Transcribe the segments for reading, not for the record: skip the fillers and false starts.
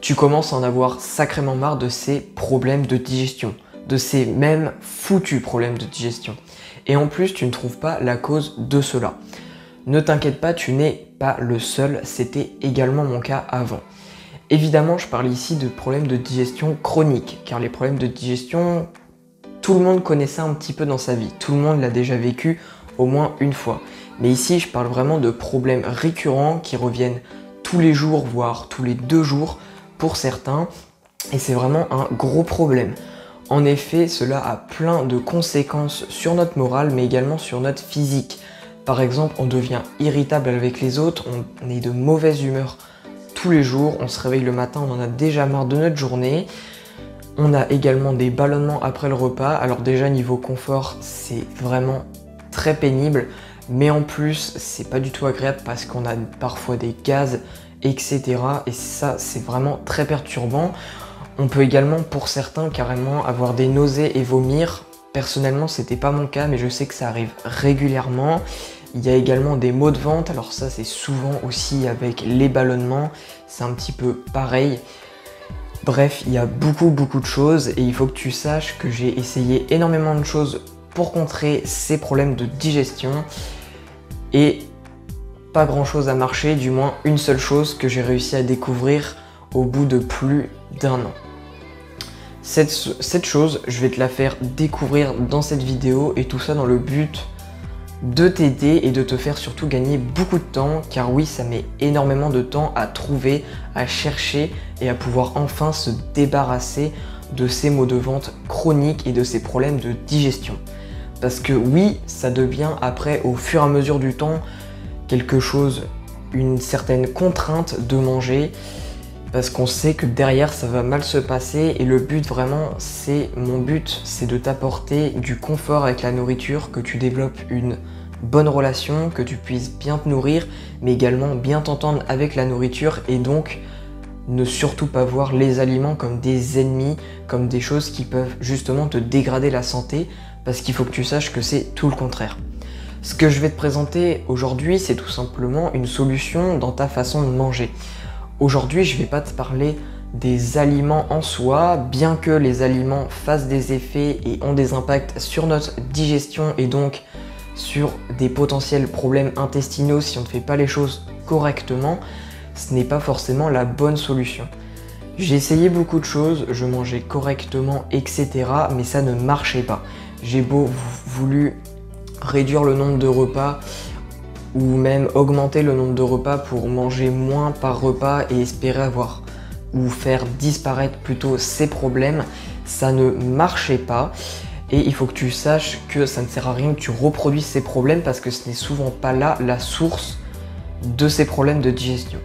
tu commences à en avoir sacrément marre de ces problèmes de digestion, de ces mêmes foutus problèmes de digestion. Et en plus, tu ne trouves pas la cause de cela. Ne t'inquiète pas, tu n'es pas le seul, c'était également mon cas avant. Évidemment, je parle ici de problèmes de digestion chroniques, car les problèmes de digestion, tout le monde connaît ça un petit peu dans sa vie, tout le monde l'a déjà vécu au moins une fois. Mais ici, je parle vraiment de problèmes récurrents qui reviennent tous les jours, voire tous les 2 jours pour certains, et c'est vraiment un gros problème. En effet, cela a plein de conséquences sur notre morale, mais également sur notre physique. Par exemple, on devient irritable avec les autres, on est de mauvaise humeur tous les jours, on se réveille le matin, on en a déjà marre de notre journée. On a également des ballonnements après le repas. Alors déjà, niveau confort, c'est vraiment très pénible, mais en plus, c'est pas du tout agréable parce qu'on a parfois des gaz, etc. Et ça, c'est vraiment très perturbant. On peut également, pour certains, carrément avoir des nausées et vomir. Personnellement, c'était pas mon cas, mais je sais que ça arrive régulièrement. Il y a également des maux de ventre, alors ça c'est souvent aussi avec les ballonnements, c'est un petit peu pareil. Bref, il y a beaucoup de choses et il faut que tu saches que j'ai essayé énormément de choses pour contrer ces problèmes de digestion et pas grand chose a marché, du moins une seule chose que j'ai réussi à découvrir au bout de plus d'1 an. Cette chose, je vais te la faire découvrir dans cette vidéo et tout ça dans le but de t'aider et de te faire surtout gagner beaucoup de temps, car oui, ça met énormément de temps à trouver, à chercher et à pouvoir enfin se débarrasser de ces maux de ventre chroniques et de ces problèmes de digestion. Parce que oui, ça devient après, au fur et à mesure du temps, quelque chose, une certaine contrainte de manger, parce qu'on sait que derrière ça va mal se passer et le but vraiment, mon but, c'est de t'apporter du confort avec la nourriture, que tu développes une bonne relation, que tu puisses bien te nourrir, mais également bien t'entendre avec la nourriture et donc ne surtout pas voir les aliments comme des ennemis, comme des choses qui peuvent justement te dégrader la santé, parce qu'il faut que tu saches que c'est tout le contraire. Ce que je vais te présenter aujourd'hui, c'est tout simplement une solution dans ta façon de manger. Aujourd'hui, je ne vais pas te parler des aliments en soi, bien que les aliments fassent des effets et ont des impacts sur notre digestion et donc sur des potentiels problèmes intestinaux si on ne fait pas les choses correctement, ce n'est pas forcément la bonne solution. J'ai essayé beaucoup de choses, je mangeais correctement, etc. mais ça ne marchait pas. J'ai voulu réduire le nombre de repas ou même augmenter le nombre de repas pour manger moins par repas et espérer avoir ou faire disparaître plutôt ces problèmes, ça ne marchait pas et il faut que tu saches que ça ne sert à rien que tu reproduises ces problèmes parce que ce n'est souvent pas là la source de ces problèmes de digestion.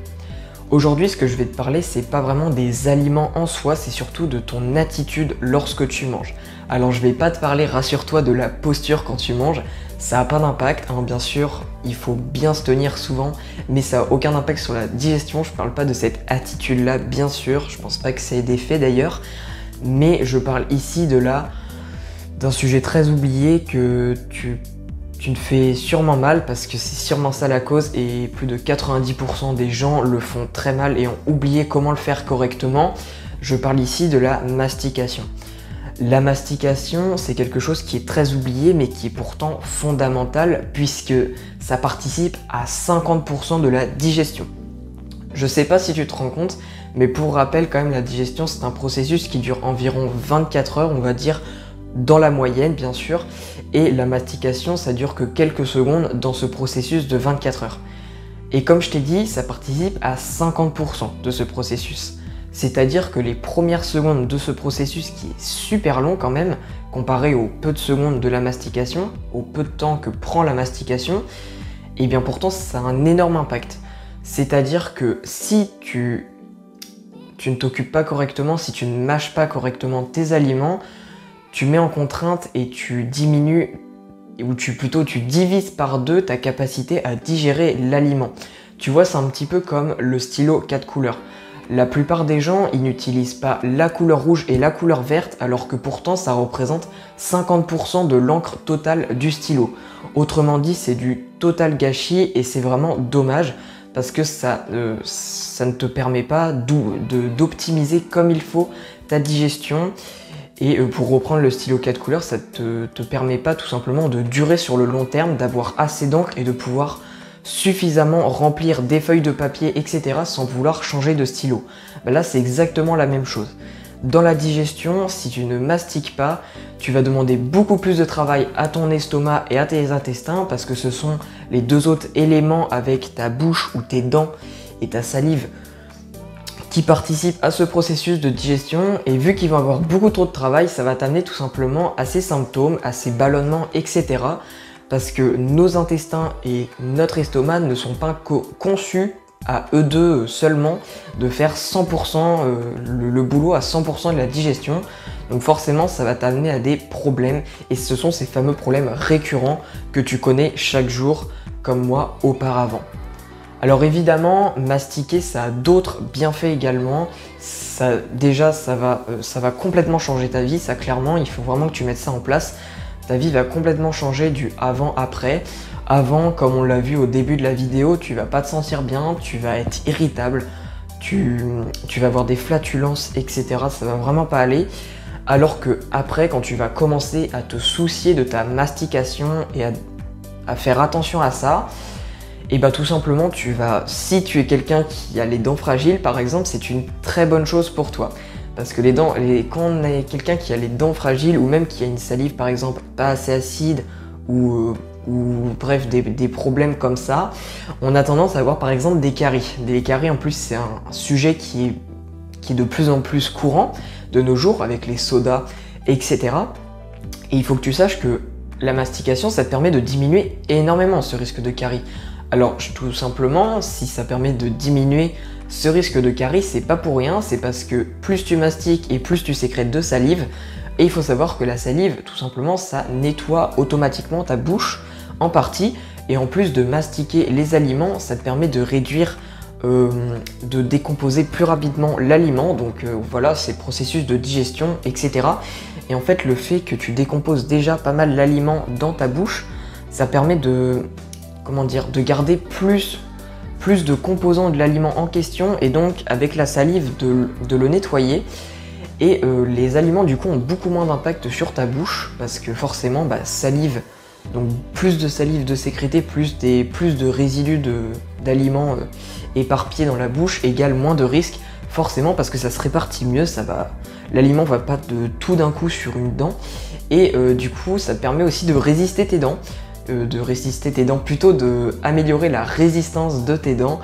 Aujourd'hui, ce que je vais te parler, c'est pas vraiment des aliments en soi, c'est surtout de ton attitude lorsque tu manges. Alors je vais pas te parler, rassure-toi, de la posture quand tu manges, ça n'a pas d'impact, hein, bien sûr, il faut bien se tenir souvent, mais ça n'a aucun impact sur la digestion, je parle pas de cette attitude-là, bien sûr, je pense pas que ça ait des faits d'ailleurs, mais je parle ici d'un sujet très oublié que tu te fais sûrement mal parce que c'est sûrement ça la cause et plus de 90% des gens le font très mal et ont oublié comment le faire correctement. Je parle ici de la mastication. La mastication, c'est quelque chose qui est très oublié mais qui est pourtant fondamental puisque ça participe à 50% de la digestion. Je sais pas si tu te rends compte, mais pour rappel quand même, la digestion c'est un processus qui dure environ 24 heures, on va dire, dans la moyenne bien sûr, et la mastication ça dure que quelques secondes dans ce processus de 24 heures. Et comme je t'ai dit, ça participe à 50% de ce processus. C'est-à-dire que les premières secondes de ce processus, qui est super long quand même, comparé aux peu de secondes de la mastication, au peu de temps que prend la mastication, et bien pourtant ça a un énorme impact. C'est-à-dire que si tu ne t'occupes pas correctement, si tu ne mâches pas correctement tes aliments, tu mets en contrainte et tu diminues, ou tu divises par 2 ta capacité à digérer l'aliment. Tu vois, c'est un petit peu comme le stylo 4 couleurs. La plupart des gens, ils n'utilisent pas la couleur rouge et la couleur verte, alors que pourtant ça représente 50% de l'encre totale du stylo. Autrement dit, c'est du total gâchis et c'est vraiment dommage, parce que ça ne te permet pas d'optimiser comme il faut ta digestion. Et pour reprendre le stylo 4 couleurs, ça te permet pas tout simplement de durer sur le long terme, d'avoir assez d'encre et de pouvoir suffisamment remplir des feuilles de papier, etc. sans vouloir changer de stylo. Ben là, c'est exactement la même chose. Dans la digestion, si tu ne mastiques pas, tu vas demander beaucoup plus de travail à ton estomac et à tes intestins parce que ce sont les deux autres éléments avec ta bouche ou tes dents et ta salive qui participent à ce processus de digestion. Et vu qu'ils vont avoir beaucoup trop de travail, ça va t'amener tout simplement à ces symptômes, à ces ballonnements, etc. Parce que nos intestins et notre estomac ne sont pas conçus à eux deux seulement de faire 100% le boulot à 100% de la digestion. Donc forcément ça va t'amener à des problèmes et ce sont ces fameux problèmes récurrents que tu connais chaque jour comme moi auparavant. Alors évidemment, mastiquer ça a d'autres bienfaits également. Déjà ça va complètement changer ta vie, ça clairement, il faut vraiment que tu mettes ça en place. Ta vie va complètement changer du avant-après. Avant, comme on l'a vu au début de la vidéo, tu vas pas te sentir bien, tu vas être irritable, tu vas avoir des flatulences, etc. Ça va vraiment pas aller. Alors que après, quand tu vas commencer à te soucier de ta mastication et à faire attention à ça, et bah tout simplement, si tu es quelqu'un qui a les dents fragiles, par exemple, c'est une très bonne chose pour toi. Parce que quand on est quelqu'un qui a les dents fragiles ou même qui a une salive par exemple pas assez acide ou bref des problèmes comme ça, on a tendance à avoir par exemple des caries. Des caries en plus c'est un sujet qui est de plus en plus courant de nos jours avec les sodas, etc. Et il faut que tu saches que la mastication ça te permet de diminuer énormément ce risque de caries. Alors tout simplement, si ça permet de diminuer ce risque de caries, c'est pas pour rien, c'est parce que plus tu mastiques et plus tu sécrètes de salive. Et il faut savoir que la salive, tout simplement, ça nettoie automatiquement ta bouche en partie. Et en plus de mastiquer les aliments, ça te permet de réduire, de décomposer plus rapidement l'aliment. Donc voilà, c'est le processus de digestion, etc. Et en fait, le fait que tu décomposes déjà pas mal l'aliment dans ta bouche, ça permet de garder plus de composants de l'aliment en question et donc avec la salive de le nettoyer. Et les aliments du coup ont beaucoup moins d'impact sur ta bouche parce que forcément salive, donc plus de salive de sécréter, plus de résidus d'aliments éparpillés dans la bouche égale moins de risques forcément parce que ça se répartit mieux, l'aliment va pas de tout d'un coup sur une dent et du coup ça te permet aussi de résister tes dents. Plutôt d'améliorer la résistance de tes dents,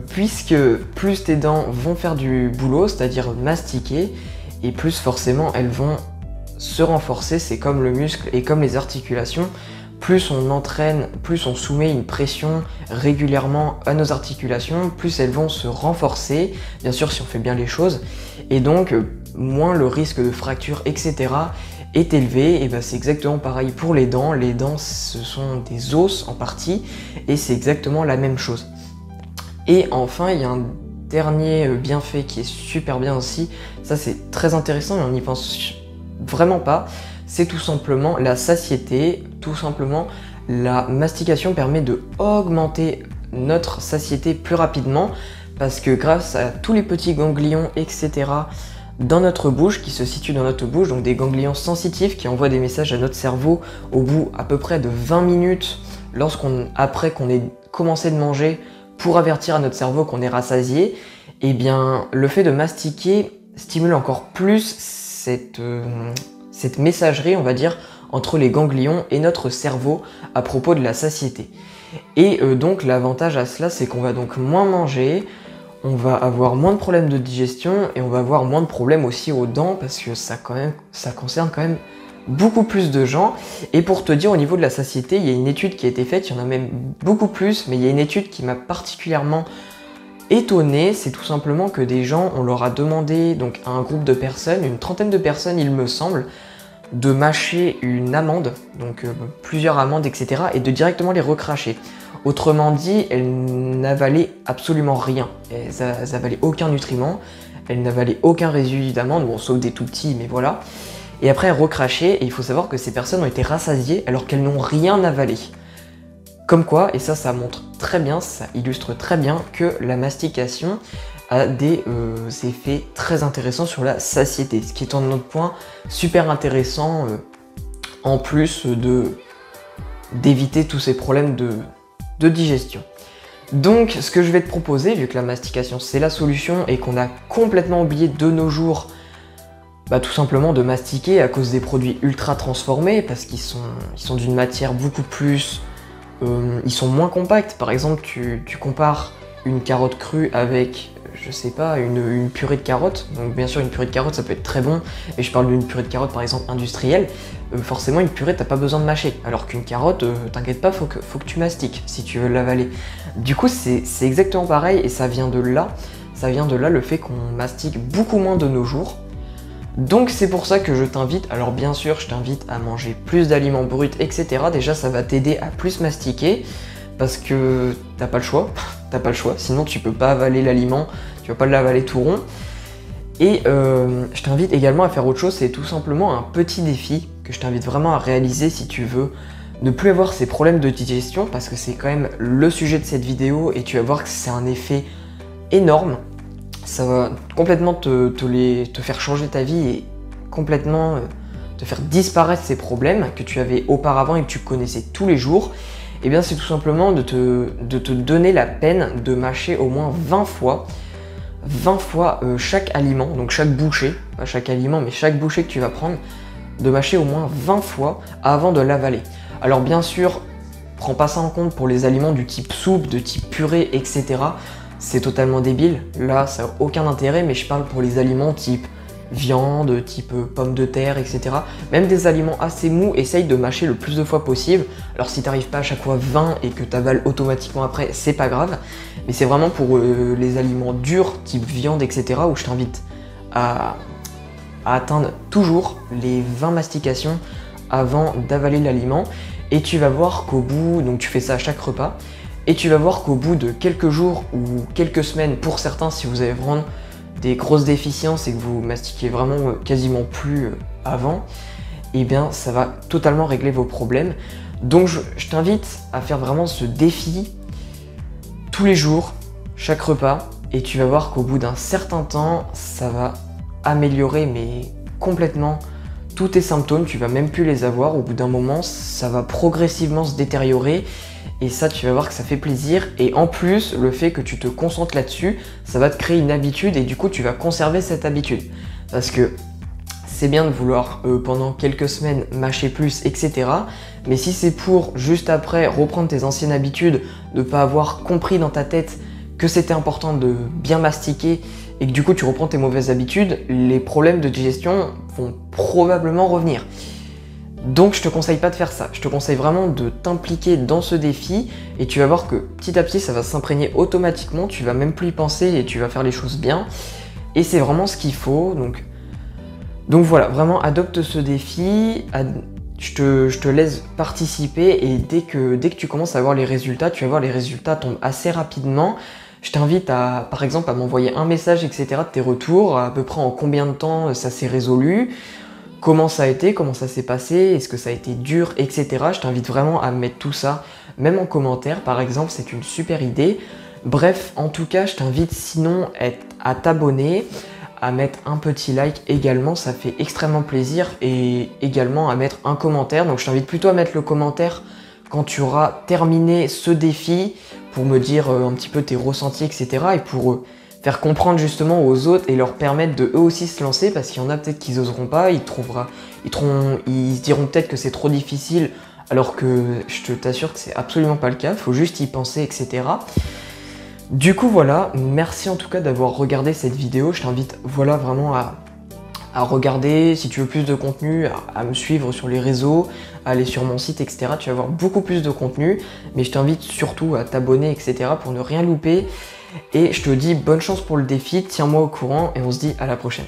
puisque plus tes dents vont faire du boulot, c'est-à-dire mastiquer, et plus forcément elles vont se renforcer, c'est comme le muscle et comme les articulations, plus on entraîne, plus on soumet une pression régulièrement à nos articulations, plus elles vont se renforcer, bien sûr si on fait bien les choses, et donc moins le risque de fracture, etc. est élevé. Et c'est exactement pareil pour les dents. Les dents ce sont des os en partie et c'est exactement la même chose. Et enfin il y a un dernier bienfait qui est super bien aussi, ça c'est très intéressant et on n'y pense vraiment pas, c'est tout simplement la satiété. Tout simplement la mastication permet de augmenter notre satiété plus rapidement parce que grâce à tous les petits ganglions, etc. dans notre bouche, qui se situent dans notre bouche, donc des ganglions sensitifs qui envoient des messages à notre cerveau au bout à peu près de 20 minutes après qu'on ait commencé de manger pour avertir à notre cerveau qu'on est rassasié. Et bien le fait de mastiquer stimule encore plus cette messagerie, on va dire, entre les ganglions et notre cerveau à propos de la satiété. Et donc l'avantage à cela, c'est qu'on va donc moins manger, on va avoir moins de problèmes de digestion et on va avoir moins de problèmes aussi aux dents parce que ça concerne quand même beaucoup plus de gens. Et pour te dire, au niveau de la satiété, il y a une étude qui a été faite, il y en a même beaucoup plus, mais il y a une étude qui m'a particulièrement étonné. C'est tout simplement que des gens, on leur a demandé, donc à un groupe de personnes, une trentaine de personnes il me semble, de mâcher une amande, donc plusieurs amandes, etc. et de directement les recracher. Autrement dit, elles n'avalaient absolument rien, elles n'avalaient aucun nutriment, elles n'avalaient aucun résidu d'amande, bon sauf des tout petits, mais voilà. Et après elles recrachaient, et il faut savoir que ces personnes ont été rassasiées alors qu'elles n'ont rien avalé. Comme quoi, et ça montre très bien, ça illustre très bien que la mastication a des effets très intéressants sur la satiété, ce qui est un autre point super intéressant en plus d'éviter tous ces problèmes de digestion. Donc ce que je vais te proposer, vu que la mastication c'est la solution et qu'on a complètement oublié de nos jours tout simplement de mastiquer à cause des produits ultra transformés, parce qu'ils sont d'une matière beaucoup plus... ils sont moins compacts. Par exemple, tu compares une carotte crue avec, je sais pas, une purée de carottes. Donc bien sûr, une purée de carottes, ça peut être très bon. Et je parle d'une purée de carottes, par exemple, industrielle. Forcément, une purée, t'as pas besoin de mâcher. Alors qu'une carotte, t'inquiète pas, faut que tu mastiques si tu veux l'avaler. Du coup, c'est exactement pareil et ça vient de là. Ça vient de là le fait qu'on mastique beaucoup moins de nos jours. Donc c'est pour ça que je t'invite, alors bien sûr je t'invite à manger plus d'aliments bruts, etc. Déjà ça va t'aider à plus mastiquer, parce que t'as pas le choix, sinon tu peux pas avaler l'aliment, tu vas pas l'avaler tout rond. Et je t'invite également à faire autre chose, c'est tout simplement un petit défi que je t'invite vraiment à réaliser si tu veux ne plus avoir ces problèmes de digestion, parce que c'est quand même le sujet de cette vidéo et tu vas voir que c'est un effet énorme. Ça va complètement te faire changer ta vie et complètement te faire disparaître ces problèmes que tu avais auparavant et que tu connaissais tous les jours. Et bien c'est tout simplement de te donner la peine de mâcher au moins 20 fois chaque aliment, donc chaque bouchée, pas chaque aliment mais chaque bouchée que tu vas prendre, de mâcher au moins 20 fois avant de l'avaler. Alors bien sûr, prends pas ça en compte pour les aliments du type soupe, de type purée, etc. C'est totalement débile, là ça n'a aucun intérêt, mais je parle pour les aliments type viande, type pommes de terre, etc. Même des aliments assez mous, essaye de mâcher le plus de fois possible. Alors si t'arrives pas à chaque fois 20 et que t'avales automatiquement après, c'est pas grave. Mais c'est vraiment pour les aliments durs, type viande, etc. où je t'invite à atteindre toujours les 20 mastications avant d'avaler l'aliment. Et tu vas voir qu'au bout, donc tu fais ça à chaque repas, et tu vas voir qu'au bout de quelques jours ou quelques semaines, pour certains, si vous avez vraiment des grosses déficiences et que vous mastiquez vraiment quasiment plus avant, et bien ça va totalement régler vos problèmes. Donc je t'invite à faire vraiment ce défi tous les jours, chaque repas, et tu vas voir qu'au bout d'un certain temps, ça va améliorer mais complètement tous tes symptômes, tu vas même plus les avoir. Au bout d'un moment, ça va progressivement se détériorer. Et ça, tu vas voir que ça fait plaisir. Et en plus, le fait que tu te concentres là-dessus, ça va te créer une habitude et du coup, tu vas conserver cette habitude. Parce que c'est bien de vouloir pendant quelques semaines mâcher plus, etc. Mais si c'est pour juste après reprendre tes anciennes habitudes, de ne pas avoir compris dans ta tête que c'était important de bien mastiquer et que du coup tu reprends tes mauvaises habitudes, les problèmes de digestion vont probablement revenir. Donc je te conseille pas de faire ça, je te conseille vraiment de t'impliquer dans ce défi et tu vas voir que petit à petit ça va s'imprégner automatiquement, tu vas même plus y penser et tu vas faire les choses bien et c'est vraiment ce qu'il faut. Donc voilà, vraiment adopte ce défi, je te laisse participer et dès que tu commences à voir les résultats, tu vas voir les résultats tombent assez rapidement. Je t'invite par exemple à m'envoyer un message, etc. de tes retours, à peu près en combien de temps ça s'est résolu. Comment ça a été, comment ça s'est passé, est-ce que ça a été dur, etc. Je t'invite vraiment à mettre tout ça, même en commentaire par exemple, c'est une super idée. Bref, en tout cas, je t'invite sinon à t'abonner, à mettre un petit like également, ça fait extrêmement plaisir, et également à mettre un commentaire. Donc je t'invite plutôt à mettre le commentaire quand tu auras terminé ce défi pour me dire un petit peu tes ressentis, etc. et pour faire comprendre justement aux autres et leur permettre de eux aussi se lancer, parce qu'il y en a peut-être qui n'oseront pas, ils se diront peut-être que c'est trop difficile, alors que je t'assure que c'est absolument pas le cas, il faut juste y penser, etc. Du coup voilà, merci en tout cas d'avoir regardé cette vidéo, je t'invite voilà vraiment à regarder, si tu veux plus de contenu, à me suivre sur les réseaux, à aller sur mon site, etc. Tu vas avoir beaucoup plus de contenu, mais je t'invite surtout à t'abonner, etc. pour ne rien louper. Et je te dis bonne chance pour le défi, tiens-moi au courant et on se dit à la prochaine.